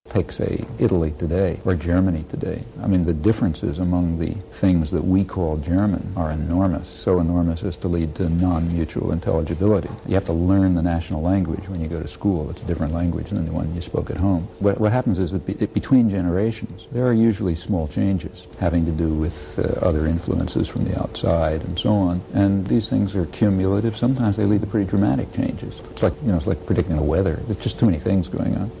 Take, say, Italy today or Germany today. I mean, the differences among the things that we call German are enormous, so enormous as to lead to non-mutual intelligibility. You have to learn the national language when you go to school. It's a different language than the one you spoke at home. What happens is that between generations, there are usually small changes having to do with other influences from the outside and so on. And these things are cumulative. Sometimes they lead to pretty dramatic changes. It's like, it's like predicting the weather. There's just too many things going on.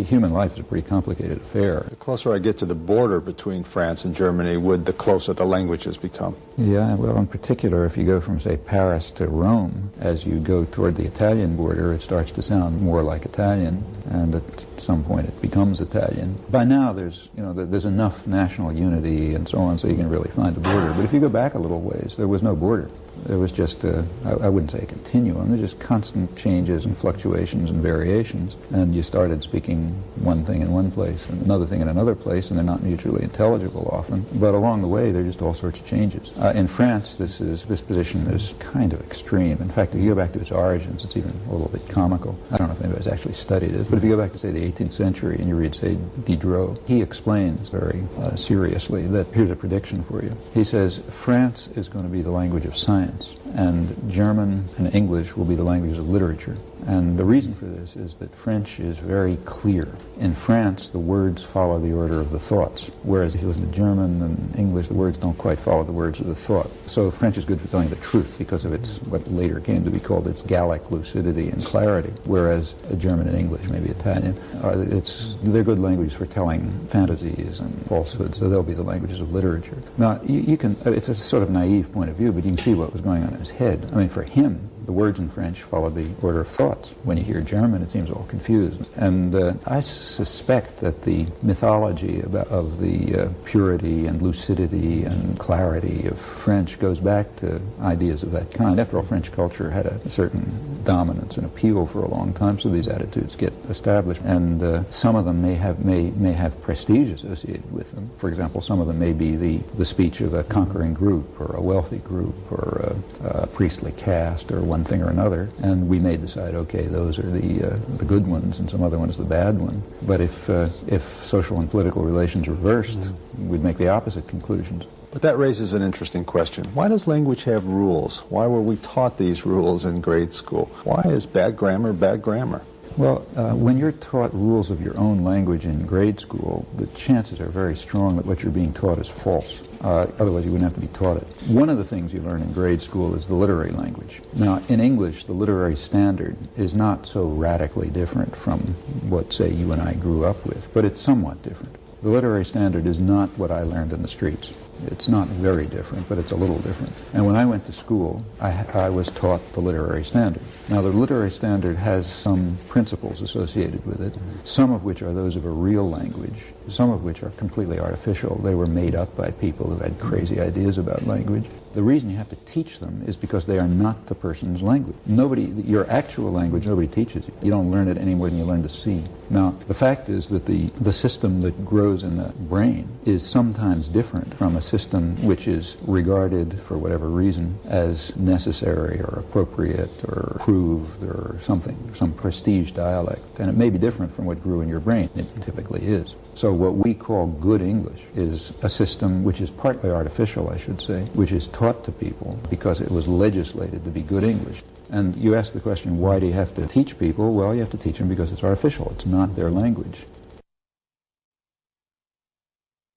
Human life is a pretty complicated affair. The closer I get to the border between France and Germany, the closer the languages become. Yeah, well, in particular, if you go from, say, Paris to Rome, as you go toward the Italian border, it starts to sound more like Italian, and at some point it becomes Italian. By now, there's enough national unity and so on, so you can really find a border. But if you go back a little ways, there was no border. There was just I wouldn't say a continuum, there's just constant changes and fluctuations and variations, and you started speaking one thing in one place and another thing in another place, and they're not mutually intelligible often, but along the way there are just all sorts of changes. In France, this position is kind of extreme. In fact, if you go back to its origins, it's even a little bit comical. I don't know if anybody's actually studied it, but if you go back to, say, the 18th century and you read, say, Diderot, he explains very seriously that here's a prediction for you. He says, France is going to be the language of science, and German and English will be the languages of literature. And the reason for this is that French is very clear. In France, the words follow the order of the thoughts, whereas if you listen to German and English, the words don't quite follow the words of the thought. So French is good for telling the truth because of its, what later came to be called its Gallic lucidity and clarity, whereas German and English, maybe Italian, they're good languages for telling fantasies and falsehoods, so they'll be the languages of literature. Now, you can, it's a sort of naive point of view, but you can see what was going on in his head. I mean, for him, the words in French follow the order of thoughts. When you hear German, it seems all confused. And I suspect that the mythology of the purity and lucidity and clarity of French goes back to ideas of that kind. After all, French culture had a certain dominance and appeal for a long time, so these attitudes get established. And some of them may have prestige associated with them. For example, some of them may be the speech of a conquering group or a wealthy group or a priestly caste or one thing or another, and we may decide, okay, those are the good ones and some other ones the bad one. But if social and political relations reversed, we'd make the opposite conclusions. But that raises an interesting question. Why does language have rules? Why were we taught these rules in grade school? Why is bad grammar bad grammar? Well, when you're taught rules of your own language in grade school, the chances are very strong that what you're being taught is false. Otherwise, you wouldn't have to be taught it. One of the things you learn in grade school is the literary language. Now, in English, the literary standard is not so radically different from what, say, you and I grew up with, but it's somewhat different. The literary standard is not what I learned in the streets. It's not very different, but it's a little different. And when I went to school, I was taught the literary standard. Now, the literary standard has some principles associated with it, some of which are those of a real language, some of which are completely artificial. They were made up by people who had crazy ideas about language. The reason you have to teach them is because they are not the person's language. Your actual language, nobody teaches you. You don't learn it any more than you learn to see. Now, the fact is that the system that grows in the brain is sometimes different from a system which is regarded, for whatever reason, as necessary or appropriate or approved or something, some prestige dialect. And it may be different from what grew in your brain. It typically is. So what we call good English is a system which is partly artificial, I should say, which is taught to people because it was legislated to be good English. And you ask the question, why do you have to teach people? Well, you have to teach them because it's artificial. It's not their language.